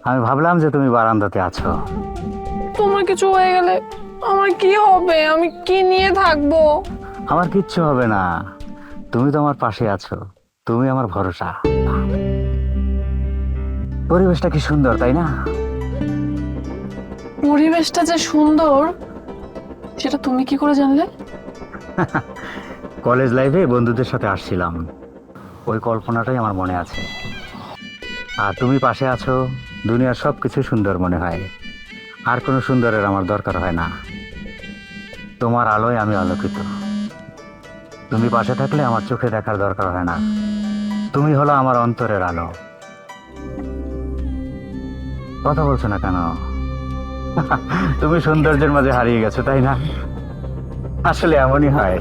আমি ভাবলাম যে তুমি বারান্দাতে আছো। তোমার কিছু হয়ে গেলে আমার কি হবে? আমি কি নিয়ে থাকবো? আমার কিচ্ছু হবে না, তুমি তো আমার পাশে আছো, তুমি আমার ভরসা। পরিবেশটা কি সুন্দর, তাই না? পরিবেশটা যে সুন্দর সেটা তুমি কি করে জানলে? কলেজ লাইফে বন্ধুদের সাথে আসছিলাম, ওই কল্পনাটাই আমার মনে আছে। আর তুমি পাশে আছো, দুনিয়ার সবকিছু সুন্দর মনে হয়। আর কোনো সুন্দরের আমার দরকার হয় না। তোমার আলোয় আমি আলোকিত। তুমি পাশে থাকলে আমার চোখে দেখার দরকার হয় না। তুমি হলো আমার অন্তরের আলো। কথা বলছো না কেন? তুমি সৌন্দর্যের মাঝে হারিয়ে গেছো, তাই না? আসলে এমনই হয়।